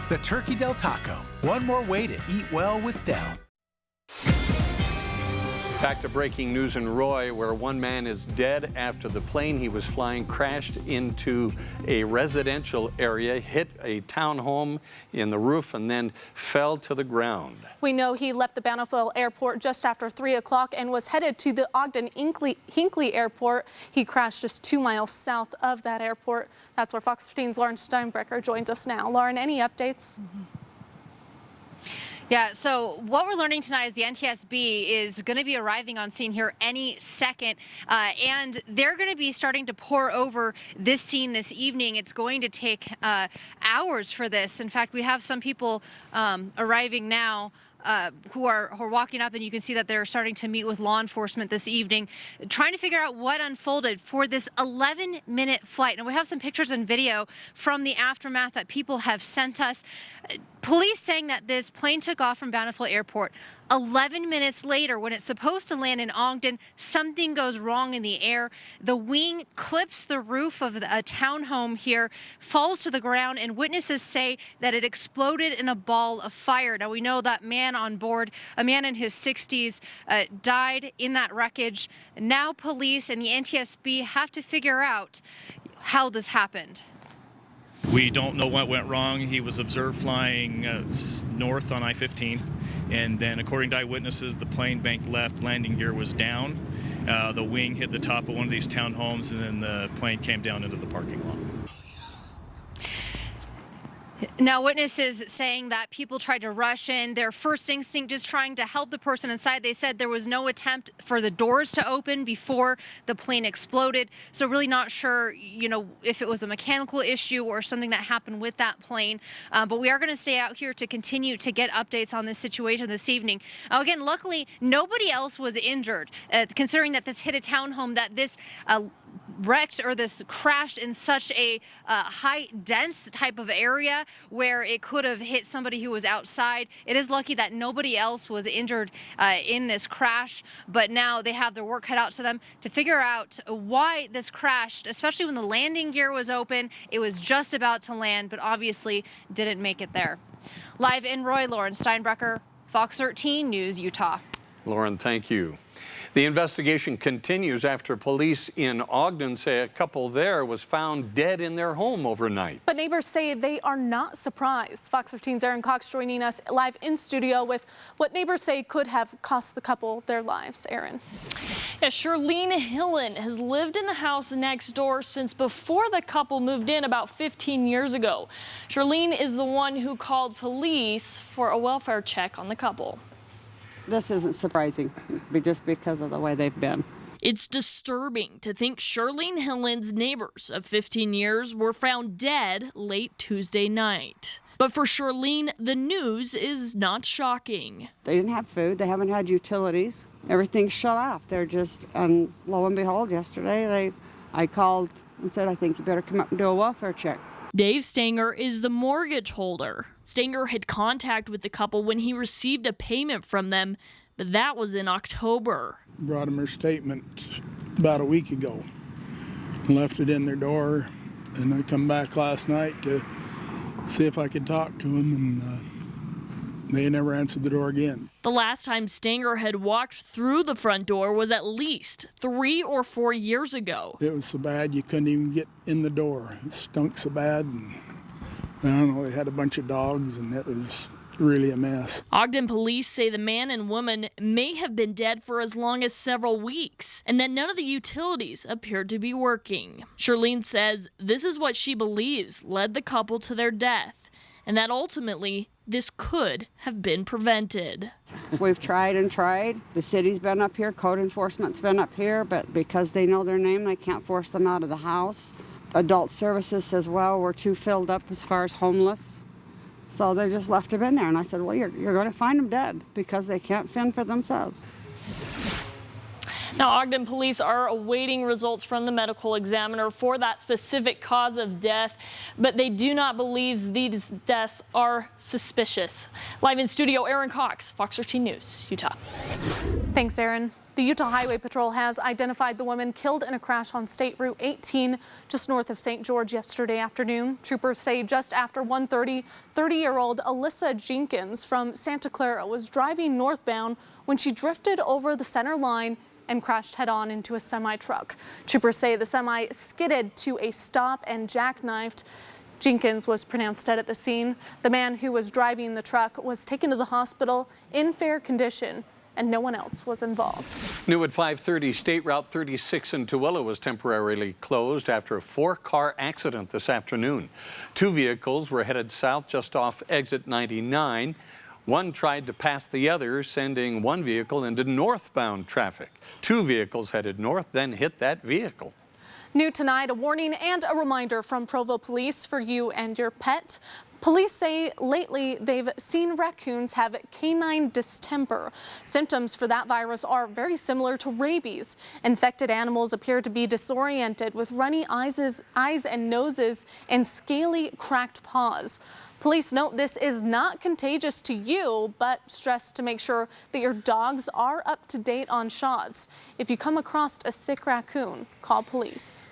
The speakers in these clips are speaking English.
The Turkey Del Taco. One more way to eat well with Del. Back to breaking news in Roy, where one man is dead after the plane he was flying crashed into a residential area, hit a townhome in the roof, and then fell to the ground. We know he left the Banfield Airport just after 3 o'clock and was headed to the Ogden-Hinckley Airport. He crashed just 2 miles south of that airport. That's where Fox 13's Lauren Steinbrecher joins us now. Lauren, any updates? Yeah, so what we're learning tonight is the NTSB is going to be arriving on scene here any second, and they're going to be starting to pour over this scene this evening. It's going to take hours for this. In fact, we have some people arriving now who are walking up, and you can see that they're starting to meet with law enforcement this evening, trying to figure out what unfolded for this 11-minute flight. And we have some pictures and video from the aftermath that people have sent us. Police saying that this plane took off from Banfield Airport. 11 minutes later, when it's supposed to land in Ogden, something goes wrong in the air. The wing clips the roof of a townhome here, falls to the ground, and witnesses say that it exploded in a ball of fire. Now, we know that man on board, a man in his 60s, died in that wreckage. Now police and the NTSB have to figure out how this happened. We don't know what went wrong. He was observed flying north on I-15, and then according to eyewitnesses, the plane banked left, landing gear was down. The wing hit the top of one of these townhomes, and then the plane came down into the parking lot. Now, witnesses saying that people tried to rush in. Their first instinct is trying to help the person inside. They said there was no attempt for the doors to open before the plane exploded. So really not sure, if it was a mechanical issue or something that happened with that plane. But we are going to stay out here to continue to get updates on this situation this evening. Again, luckily, nobody else was injured, considering that this hit a townhome, that this wrecked or this crashed in such a high dense type of area where it could have hit somebody who was outside. It is lucky that nobody else was injured in this crash, but now they have their work cut out to them to figure out why this crashed, especially when the landing gear was open. It was just about to land, but obviously didn't make it there. Live in Roy, Lauren Steinbrecher, Fox 13 News, Utah. Lauren, thank you. The investigation continues after police in Ogden say a couple there was found dead in their home overnight. But neighbors say they are not surprised. Fox 15's Aaron Cox joining us live in studio with what neighbors say could have cost the couple their lives. Aaron. Yeah, Charlene Hillen has lived in the house next door since before the couple moved in about 15 years ago. Charlene is the one who called police for a welfare check on the couple. This isn't surprising, just because of the way they've been. It's disturbing to think Charlene Hillen's neighbors of 15 years were found dead late Tuesday night. But for Charlene, the news is not shocking. They didn't have food. They haven't had utilities. Everything's shut off. They're just, and lo and behold, yesterday I called and said, I think you better come up and do a welfare check. Dave Stanger is the mortgage holder. Stanger had contact with the couple when he received a payment from them, but that was in October. Brought them their statement about a week ago, left it in their door, and I come back last night to see if I could talk to them, and they never answered the door again. The last time Stanger had walked through the front door was at least 3 or 4 years ago. It was so bad you couldn't even get in the door. It stunk so bad, and I don't know, they had a bunch of dogs, and it was really a mess. Ogden police say the man and woman may have been dead for as long as several weeks, and that none of the utilities appeared to be working. Charlene says this is what she believes led the couple to their death, and that ultimately this could have been prevented. We've tried and tried. The city's been up here, code enforcement's been up here, but because they know their name, they can't force them out of the house. Adult Services says, well, we're too filled up as far as homeless. So they just left them in there. And I said, well, you're going to find them dead because they can't fend for themselves. Now, Ogden police are awaiting results from the medical examiner for that specific cause of death, but they do not believe these deaths are suspicious. Live in studio, Aaron Cox, Fox 13 News, Utah. Thanks, Aaron. The Utah Highway Patrol has identified the woman killed in a crash on State Route 18 just north of St. George yesterday afternoon. Troopers say just after 1:30, 30-year-old Alyssa Jenkins from Santa Clara was driving northbound when she drifted over the center line and crashed head-on into a semi-truck. Troopers say the semi skidded to a stop and jackknifed. Jenkins was pronounced dead at the scene. The man who was driving the truck was taken to the hospital in fair condition, and no one else was involved. New at 5:30, State Route 36 in Tooele was temporarily closed after a 4-car accident this afternoon. 2 vehicles were headed south just off exit 99. One tried to pass the other, sending one vehicle into northbound traffic. 2 vehicles headed north, then hit that vehicle. New tonight, a warning and a reminder from Provo Police for you and your pet. Police say lately they've seen raccoons have canine distemper. Symptoms for that virus are very similar to rabies. Infected animals appear to be disoriented with runny eyes and noses and scaly, cracked paws. Police note this is not contagious to you, but stress to make sure that your dogs are up to date on shots. If you come across a sick raccoon, call police.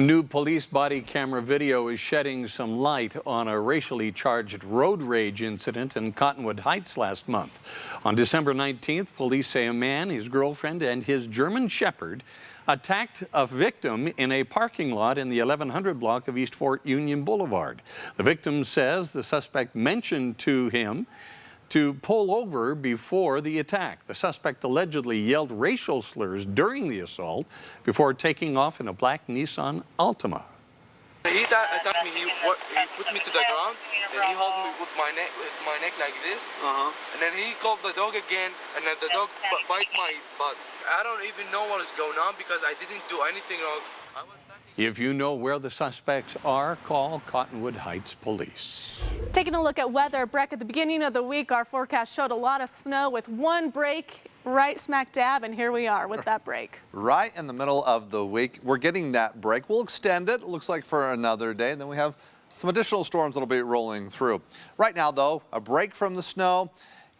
New police body camera video is shedding some light on a racially charged road rage incident in Cottonwood Heights last month. On December 19th, police say a man, his girlfriend, and his German Shepherd attacked a victim in a parking lot in the 1100 block of East Fort Union Boulevard. The victim says the suspect mentioned to him to pull over before the attack. The suspect allegedly yelled racial slurs during the assault before taking off in a black Nissan Altima. He attacked me. He put me to the ground, and he held me with my neck like this. And then he called the dog again, and then the dog bite my butt. I don't even know what is going on because I didn't do anything wrong. If you know where the suspects are, call Cottonwood Heights Police. Taking a look at weather, Breck, at the beginning of the week, our forecast showed a lot of snow with one break right smack dab, and here we are with that break. Right in the middle of the week, we're getting that break. We'll extend it, looks like for another day, and then we have some additional storms that'll be rolling through. Right now, though, a break from the snow.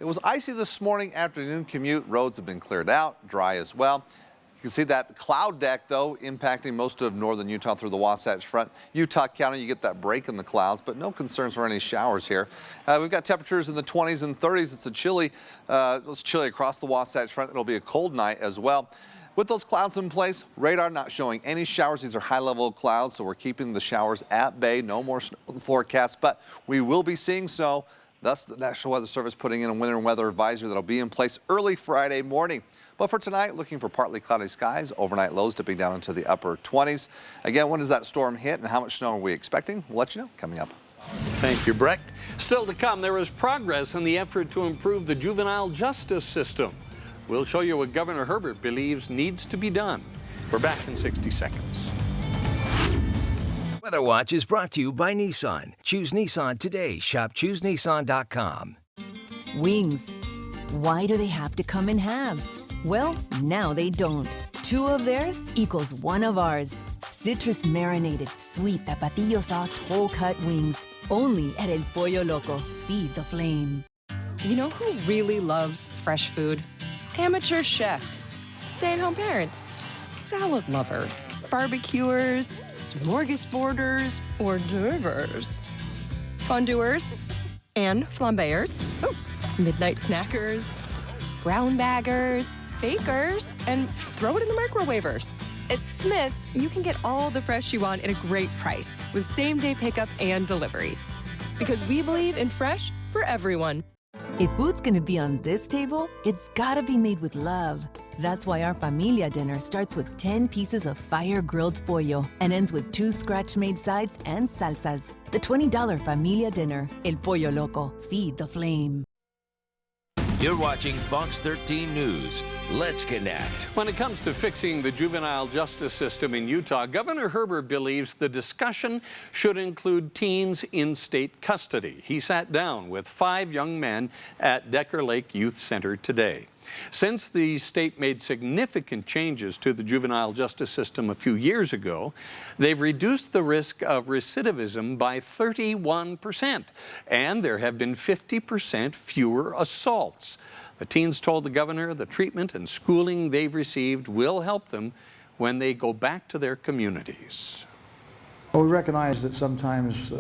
It was icy this morning afternoon commute. Roads have been cleared out, dry as well. You can see that cloud deck, though, impacting most of northern Utah through the Wasatch Front. Utah County, you get that break in the clouds, but no concerns for any showers here. We've got temperatures in the 20s and 30s. It's chilly across the Wasatch Front. It'll be a cold night as well. With those clouds in place, radar not showing any showers. These are high-level clouds, so we're keeping the showers at bay. No more snow forecast, but we will be seeing snow. Thus, the National Weather Service putting in a winter weather advisory that'll be in place early Friday morning. But for tonight, looking for partly cloudy skies, overnight lows dipping down into the upper 20s. Again, when does that storm hit and how much snow are we expecting? We'll let you know coming up. Thank you, Breck. Still to come, there is progress in the effort to improve the juvenile justice system. We'll show you what Governor Herbert believes needs to be done. We're back in 60 seconds. Weather Watch is brought to you by Nissan. Choose Nissan today. Shop ChooseNissan.com. Wings. Why do they have to come in halves? Well, now they don't. 2 of theirs equals 1 of ours. Citrus marinated, sweet tapatio sauced whole cut wings. Only at El Pollo Loco. Feed the flame. You know who really loves fresh food? Amateur chefs, stay-at-home parents, salad lovers, barbecuers, smorgasborders, hors d'oeuvres, fondue-ers, and flambéers, midnight snackers, brown baggers, bakers, and throw it in the microwavers. At Smith's, you can get all the fresh you want at a great price with same-day pickup and delivery. Because we believe in fresh for everyone. If food's gonna be on this table, it's gotta be made with love. That's why our familia dinner starts with 10 pieces of fire-grilled pollo and ends with 2 scratch-made sides and salsas. The $20 familia dinner. El Pollo Loco. Feed the flame. You're watching Fox 13 News. Let's connect. When it comes to fixing the juvenile justice system in Utah, Governor Herbert believes the discussion should include teens in state custody. He sat down with 5 young men at Decker Lake Youth Center today. Since the state made significant changes to the juvenile justice system a few years ago, they've reduced the risk of recidivism by 31%, and there have been 50% fewer assaults. The teens told the governor the treatment and schooling they've received will help them when they go back to their communities. Well, we recognize that sometimes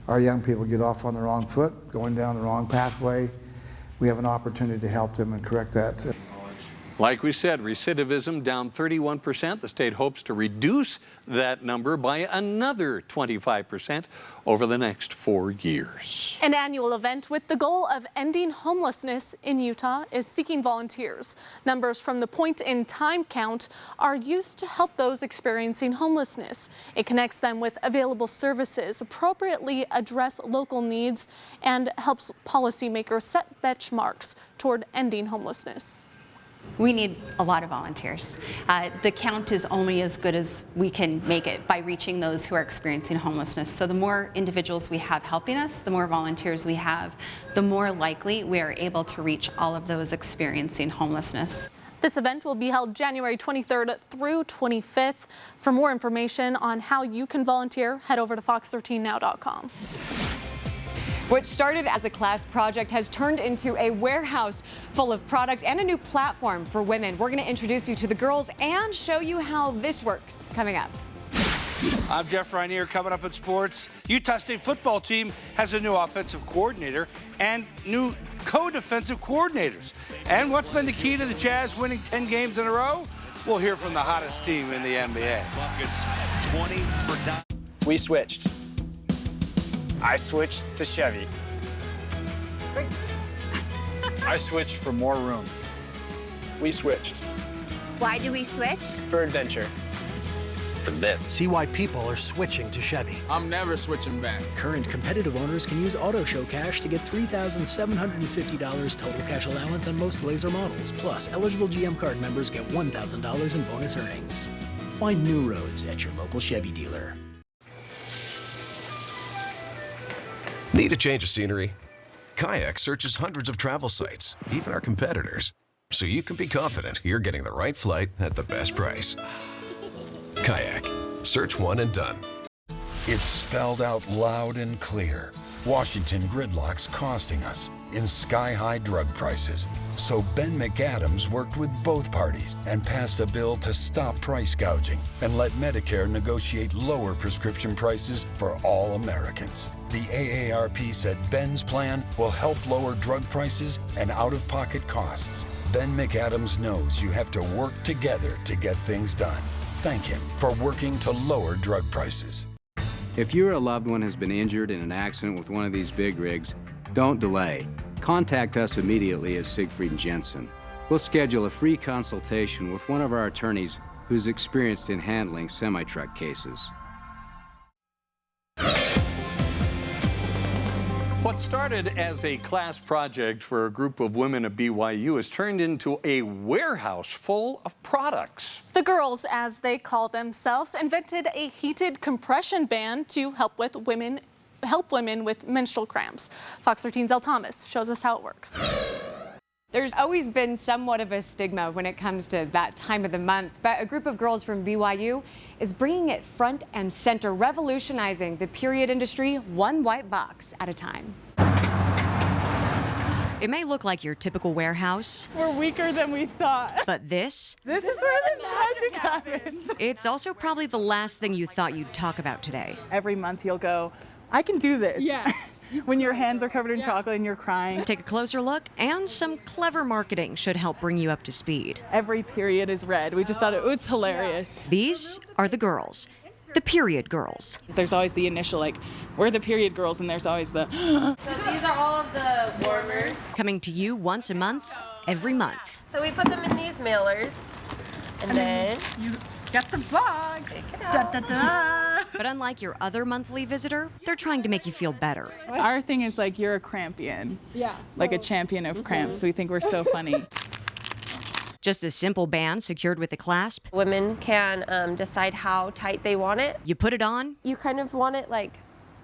our young people get off on the wrong foot, going down the wrong pathway. We have an opportunity to help them and correct that. Like we said, recidivism down 31%. The state hopes to reduce that number by another 25% over the next 4 years. An annual event with the goal of ending homelessness in Utah is seeking volunteers. Numbers from the point in time count are used to help those experiencing homelessness. It connects them with available services, appropriately address local needs, and helps policymakers set benchmarks toward ending homelessness. We need a lot of volunteers. The count is only as good as we can make it by reaching those who are experiencing homelessness. So the more individuals we have helping us, the more volunteers we have, the more likely we are able to reach all of those experiencing homelessness. This event will be held January 23rd through 25th. For more information on how you can volunteer, head over to fox13now.com. What started as a class project has turned into a warehouse full of product and a new platform for women. We're going to introduce you to the girls and show you how this works coming up. I'm Jeff Rainier. Coming up in sports, Utah State football team has a new offensive coordinator and new co-defensive coordinators. And what's been the key to the Jazz winning 10 games in a row? We'll hear from the hottest team in the NBA. Buckets 20 for down. We switched. I switched to Chevy. I switched for more room. We switched. Why do we switch? For adventure. For this. See why people are switching to Chevy. I'm never switching back. Current competitive owners can use Auto Show Cash to get $3,750 total cash allowance on most Blazer models. Plus, eligible GM card members get $1,000 in bonus earnings. Find new roads at your local Chevy dealer. Need a change of scenery? Kayak searches hundreds of travel sites, even our competitors, so you can be confident you're getting the right flight at the best price. Kayak. Search one and done. It's spelled out loud and clear. Washington gridlock's costing us in sky-high drug prices. So Ben McAdams worked with both parties and passed a bill to stop price gouging and let Medicare negotiate lower prescription prices for all Americans. The AARP said Ben's plan will help lower drug prices and out-of-pocket costs. Ben McAdams knows you have to work together to get things done. Thank him for working to lower drug prices. If your loved one has been injured in an accident with one of these big rigs, don't delay. Contact us immediately at Siegfried & Jensen. We'll schedule a free consultation with one of our attorneys who's experienced in handling semi-truck cases. What started as a class project for a group of women at BYU has turned into a warehouse full of products. The girls, as they call themselves, invented a heated compression band to help women with menstrual cramps. Fox 13's Elle Thomas shows us how it works. There's always been somewhat of a stigma when it comes to that time of the month, but a group of girls from BYU is bringing it front and center, revolutionizing the period industry one white box at a time. It may look like your typical warehouse. We're weaker than we thought. But this is where the magic happens. It's also probably the last thing you thought you'd talk about today. Every month you'll go, I can do this. Yeah. When your hands are covered in chocolate and you're crying. Take a closer look, and some clever marketing should help bring you up to speed. Every period is red. We just thought it was hilarious. These are the girls, the period girls. There's always the initial, like, we're the period girls, and there's always the... So these are all of the warmers. Coming to you once a month, every month. So we put them in these mailers, and then you get the box. Take it out. Da, da, da. But unlike your other monthly visitor, they're trying to make you feel better. Our thing is like you're a crampian. Yeah. Like a champion of cramps. So we think we're so funny. Just a simple band secured with a clasp. Women can decide how tight they want it. You put it on. You kind of want it like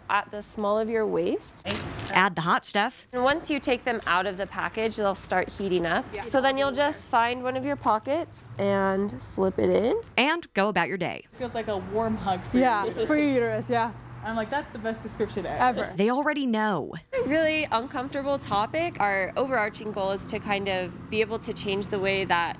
at the small of your waist. Add the hot stuff. And once you take them out of the package, they'll start heating up. So then you'll just find one of your pockets and slip it in. And go about your day. It feels like a warm hug for you. For your uterus, yeah. I'm like, that's the best description ever. They already know. A really uncomfortable topic. Our overarching goal is to kind of be able to change the way that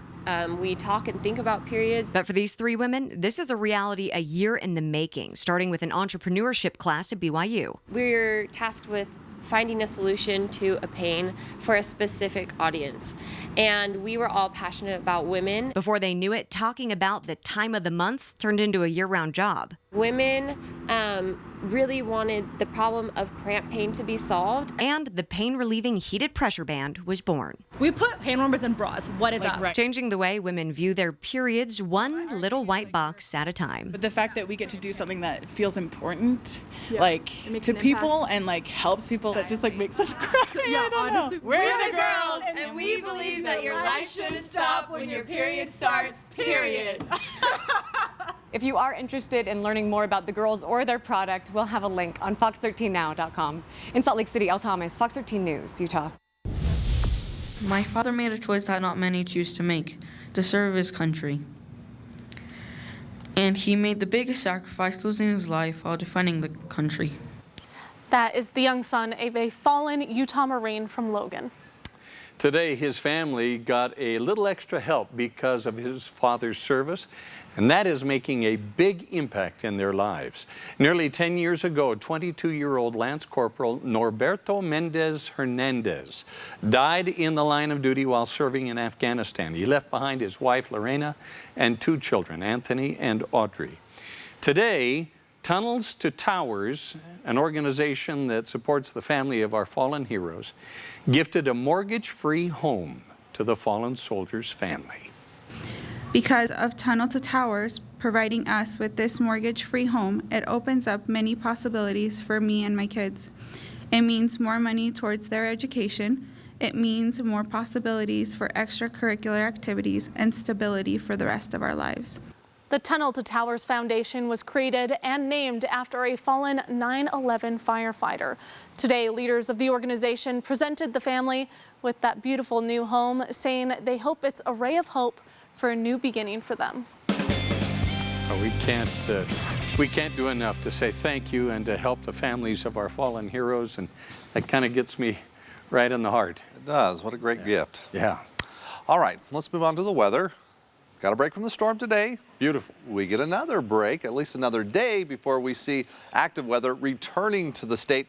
we talk and think about periods. But for these three women, this is a reality a year in the making, starting with an entrepreneurship class at BYU. We're tasked with finding a solution to a pain for a specific audience. And we were all passionate about women. Before they knew it, talking about the time of the month turned into a year-round job. Women really wanted the problem of cramp pain to be solved. And the pain-relieving heated pressure band was born. We put hand warmers in bras. What is up? Right. Changing the way women view their periods one little white box at a time. But the fact that we get to do something that feels important, like to people and like helps people, that just like makes us cry. I don't know. We're the girls, and we believe that your life shouldn't stop when your period starts, period. If you are interested in learning more about the girls or their product, we'll have a link on fox13now.com. In Salt Lake City, Elle Thomas, Fox 13 News, Utah. My father made a choice that not many choose to make, to serve his country. And he made the biggest sacrifice, losing his life while defending the country. That is the young son of a fallen Utah Marine from Logan. Today, his family got a little extra help because of his father's service, and that is making a big impact in their lives. Nearly 10 years ago, 22-year-old Lance Corporal Norberto Mendez Hernandez died in the line of duty while serving in Afghanistan. He left behind his wife, Lorena, and 2 children, Anthony and Audrey. Today, Tunnels to Towers, an organization that supports the family of our fallen heroes, gifted a mortgage-free home to the fallen soldier's family. Because of Tunnel to Towers providing us with this mortgage-free home, it opens up many possibilities for me and my kids. It means more money towards their education. It means more possibilities for extracurricular activities and stability for the rest of our lives. The Tunnel to Towers Foundation was created and named after a fallen 9/11 firefighter. Today, leaders of the organization presented the family with that beautiful new home, saying they hope it's a ray of hope for a new beginning for them. We can't do enough to say thank you and to help the families of our fallen heroes, and that kind of gets me right in the heart. It does. What a great gift. Yeah. All right, let's move on to the weather. Got a break from the storm today. Beautiful. We get another break, at least another day, before we see active weather returning to the state,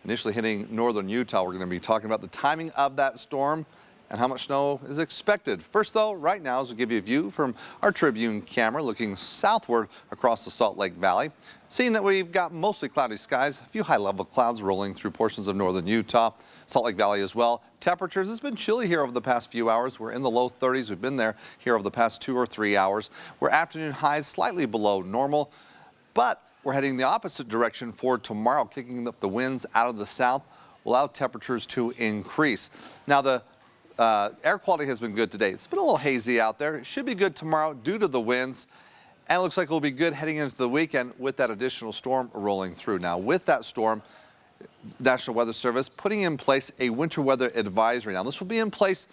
initially hitting northern Utah. We're going to be talking about the timing of that storm and how much snow is expected. First, though, right now, as we give you a view from our Tribune camera looking southward across the Salt Lake Valley, seeing that we've got mostly cloudy skies, a few high-level clouds rolling through portions of northern Utah, Salt Lake Valley as well. Temperatures, it's been chilly here over the past few hours. We're in the low 30s. We've been there here over the past 2 or 3 hours. We're afternoon highs slightly below normal, but we're heading the opposite direction for tomorrow, kicking up the winds out of the south, will allow temperatures to increase. Now, the air quality has been good today. It's been a little hazy out there. It should be good tomorrow due to the winds. And it looks like it'll be good heading into the weekend with that additional storm rolling through. Now, with that storm, National Weather Service putting in place a winter weather advisory. Now, this will be in place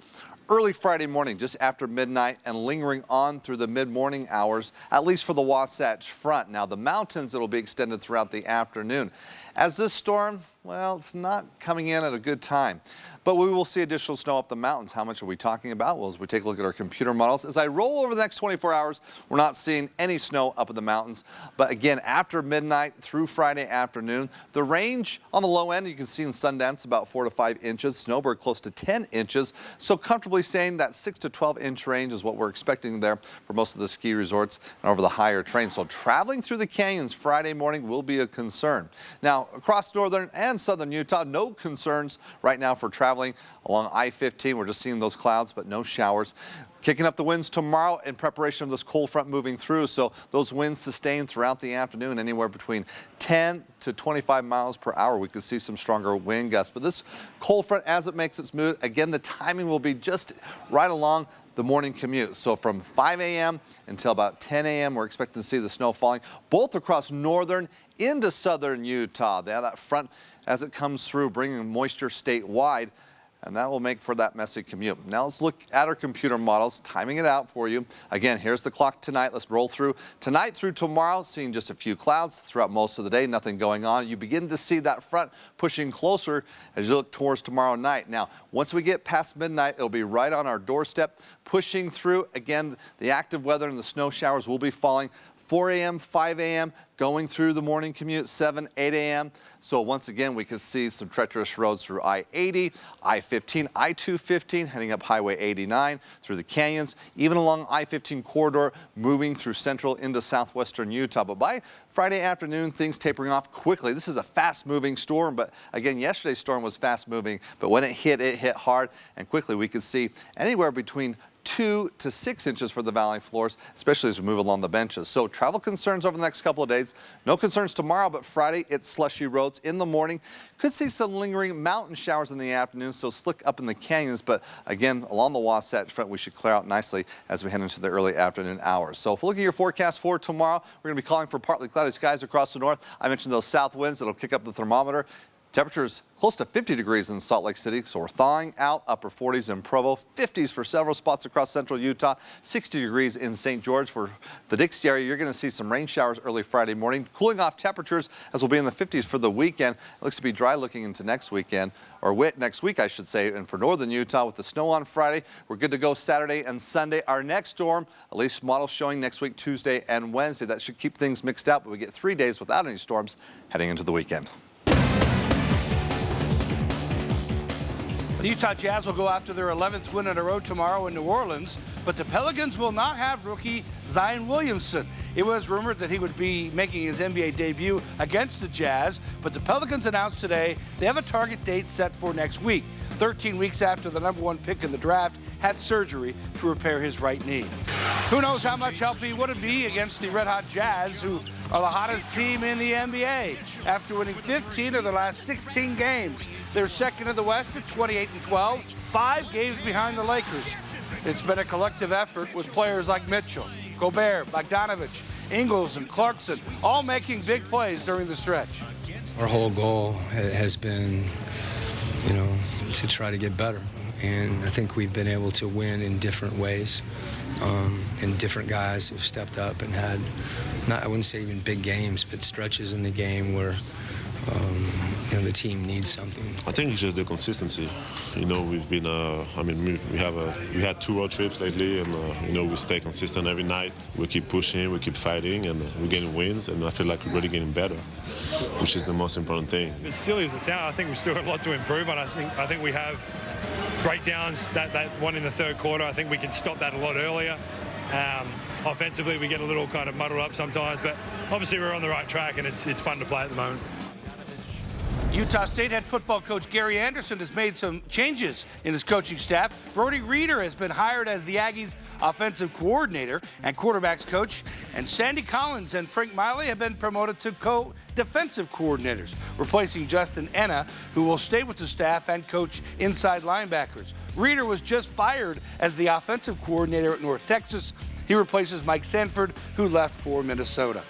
early Friday morning, just after midnight, and lingering on through the mid-morning hours, at least for the Wasatch Front. Now, the mountains, it'll be extended throughout the afternoon. As this storm, well, it's not coming in at a good time. But we will see additional snow up the mountains. How much are we talking about? Well, as we take a look at our computer models, as I roll over the next 24 hours, we're not seeing any snow up in the mountains. But again, after midnight through Friday afternoon, the range on the low end, you can see in Sundance about 4 to 5 inches, Snowbird close to 10 inches. So comfortably saying that 6 to 12 inch range is what we're expecting there for most of the ski resorts and over the higher trains. So traveling through the canyons Friday morning will be a concern. Now, across northern and southern Utah, no concerns right now for traveling along I-15. We're just seeing those clouds, but no showers. Kicking up the winds tomorrow in preparation of this cold front moving through. So those winds sustain throughout the afternoon, anywhere between 10 to 25 miles per hour. We could see some stronger wind gusts. But this cold front, as it makes its move, again, the timing will be just right along the morning commute. So from 5 a.m. until about 10 a.m., we're expecting to see the snow falling both across northern into southern Utah. They have that front as it comes through, bringing moisture statewide, and that will make for that messy commute. Now let's look at our computer models, timing it out for you. Again, here's the clock tonight. Let's roll through tonight through tomorrow, seeing just a few clouds throughout most of the day, nothing going on. You begin to see that front pushing closer as you look towards tomorrow night. Now, once we get past midnight, it'll be right on our doorstep, pushing through. Again, the active weather and the snow showers will be falling 4 a.m., 5 a.m., going through the morning commute, 7, 8 a.m. So once again, we could see some treacherous roads through I-80, I-15, I-215, heading up Highway 89, through the canyons, even along I-15 corridor, moving through central into southwestern Utah. But by Friday afternoon, things tapering off quickly. This is a fast-moving storm, but again, yesterday's storm was fast-moving, but when it hit hard, and quickly we could see anywhere between 2 to 6 inches for the valley floors, especially as we move along the benches. So travel concerns over the next couple of days. No concerns tomorrow, but Friday, it's slushy roads in the morning. Could see some lingering mountain showers in the afternoon, so slick up in the canyons. But again, along the Wasatch Front, we should clear out nicely as we head into the early afternoon hours. So if we look at your forecast for tomorrow, we're going to be calling for partly cloudy skies across the north. I mentioned those south winds that'll kick up the thermometer. Temperatures close to 50 degrees in Salt Lake City, so we're thawing out. Upper 40s in Provo, 50s for several spots across central Utah, 60 degrees in St. George. For the Dixie area, you're going to see some rain showers early Friday morning. Cooling off temperatures as we'll be in the 50s for the weekend. It looks to be dry looking into next weekend, or wet next week, I should say. And for northern Utah, with the snow on Friday, we're good to go Saturday and Sunday. Our next storm, at least models showing next week, Tuesday and Wednesday. That should keep things mixed out, but we get 3 days without any storms heading into the weekend. The Utah Jazz will go after their 11th win in a row tomorrow in New Orleans, but the Pelicans will not have rookie Zion Williamson. It was rumored that he would be making his NBA debut against the Jazz, but the Pelicans announced today they have a target date set for next week, 13 weeks after the #1 pick in the draft had surgery to repair his right knee. Who knows how much help he would be against the red-hot Jazz, who are the hottest team in the NBA. After winning 15 of their last 16 games, they're second in the West at 28-12, 5 games behind the Lakers. It's been a collective effort with players like Mitchell, Gobert, Bogdanovich, Ingles, and Clarkson, all making big plays during the stretch. Our whole goal has been, to try to get better. And I think we've been able to win in different ways. And different guys have stepped up and had, I wouldn't say even big games, but stretches in the game where the team needs something. I think it's just the consistency. We've been, we had 2 road trips lately, and we stay consistent every night. We keep pushing, we keep fighting, and we're getting wins, and I feel like we're really getting better, which is the most important thing. As silly as it sounds, I think we've still got a lot to improve on. I think we have breakdowns, that one in the third quarter. I think we can stop that a lot earlier. Offensively, we get a little kind of muddled up sometimes, but obviously we're on the right track, and it's fun to play at the moment. Utah State head football coach Gary Anderson has made some changes in his coaching staff. Brody Reeder has been hired as the Aggies' offensive coordinator and quarterbacks coach, and Sandy Collins and Frank Miley have been promoted to co-defensive coordinators, replacing Justin Enna, who will stay with the staff and coach inside linebackers. Reeder was just fired as the offensive coordinator at North Texas. He replaces Mike Sanford, who left for Minnesota.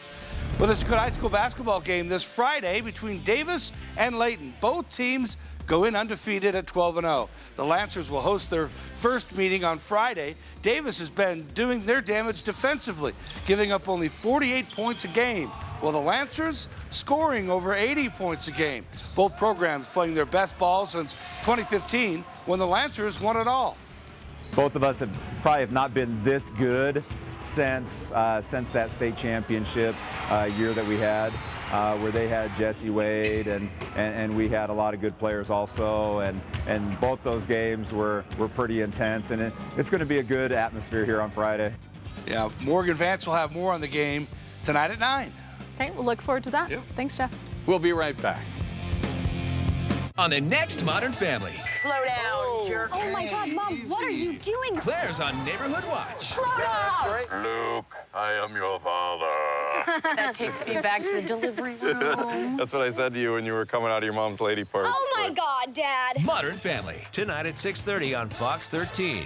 Well, there's a good high school basketball game this Friday between Davis and Layton. Both teams go in undefeated at 12-0. The Lancers will host their first meeting on Friday. Davis has been doing their damage defensively, giving up only 48 points a game, while the Lancers scoring over 80 points a game. Both programs playing their best ball since 2015, when the Lancers won it all. Both of us probably have not been this good since that state championship year that we had, where they had Jesse Wade and we had a lot of good players also, and both those games were pretty intense, and it's going to be a good atmosphere here on Friday. Yeah, Morgan Vance will have more on the game tonight at 9. Okay, we'll look forward to that. Yep. Thanks, Jeff. We'll be right back. On the next Modern Family. Slow down, jerk. Oh my God, Mom, what are you doing? Claire's on Neighborhood Watch. Slow down. Luke, I am your father. That takes me back to the delivery room. That's what I said to you when you were coming out of your mom's lady parts. Oh my God, Dad. Modern Family, tonight at 6:30 on Fox 13.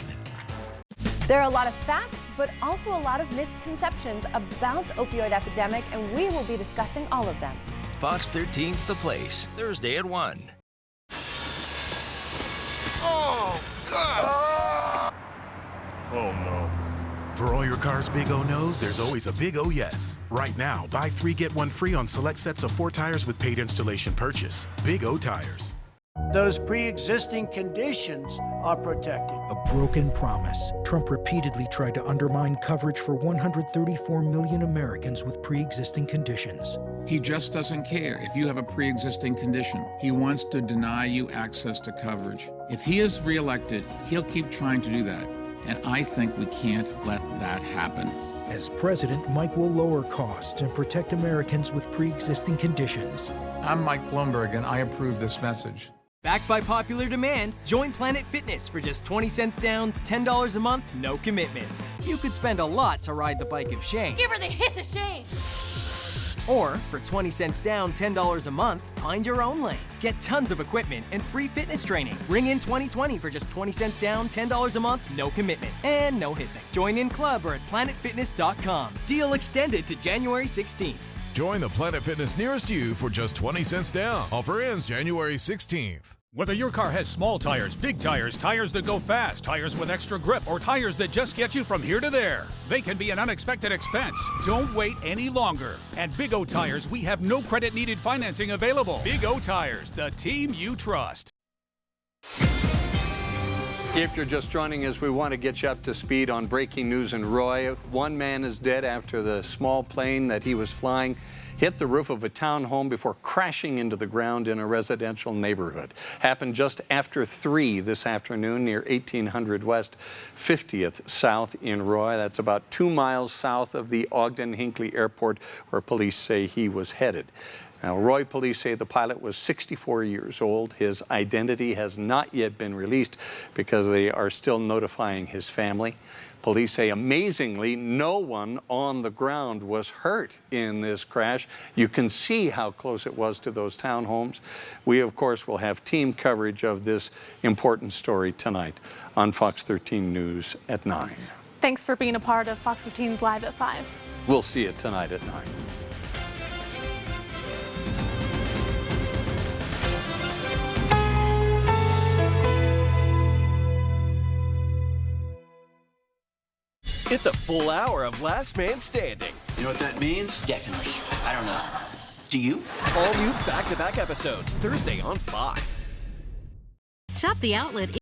There are a lot of facts, but also a lot of misconceptions about the opioid epidemic, and we will be discussing all of them. Fox 13's The Place, Thursday at 1. Oh, God! Oh, no. For all your car's Big O knows, there's always a Big O yes. Right now, buy 3 get 1 free on select sets of 4 tires with paid installation purchase. Big O Tires. Those pre-existing conditions are protected. A broken promise. Trump repeatedly tried to undermine coverage for 134 million Americans with pre-existing conditions. He just doesn't care if you have a pre-existing condition. He wants to deny you access to coverage. If he is reelected, he'll keep trying to do that. And I think we can't let that happen. As president, Mike will lower costs and protect Americans with pre-existing conditions. I'm Mike Bloomberg, and I approve this message. Backed by popular demand, join Planet Fitness for just 20 cents down, $10 a month, no commitment. You could spend a lot to ride the bike of shame. Give her the hiss of shame. Or, for 20 cents down, $10 a month, find your own lane. Get tons of equipment and free fitness training. Ring in 2020 for just 20 cents down, $10 a month, no commitment, and no hissing. Join in club or at planetfitness.com. Deal extended to January 16th. Join the Planet Fitness nearest you for just 20 cents down. Offer ends January 16th. Whether your car has small tires, big tires, tires that go fast, tires with extra grip, or tires that just get you from here to there, they can be an unexpected expense. Don't wait any longer. At Big O Tires, we have no credit needed financing available. Big O Tires, the team you trust. If you're just joining us, we want to get you up to speed on breaking news in Roy. One man is dead after the small plane that he was flying hit the roof of a townhome before crashing into the ground in a residential neighborhood. Happened just after 3 this afternoon near 1800 West 50th South in Roy. That's about 2 miles south of the Ogden-Hinckley Airport, where police say he was headed. Now, Roy police say the pilot was 64 years old. His identity has not yet been released because they are still notifying his family. Police say, amazingly, no one on the ground was hurt in this crash. You can see how close it was to those townhomes. We, of course, will have team coverage of this important story tonight on Fox 13 News at 9. Thanks for being a part of Fox 13's Live at 5. We'll see you tonight at 9. It's a full hour of Last Man Standing. You know what that means? Definitely. I don't know. Do you? All new back-to-back episodes, Thursday on Fox. Shop the outlet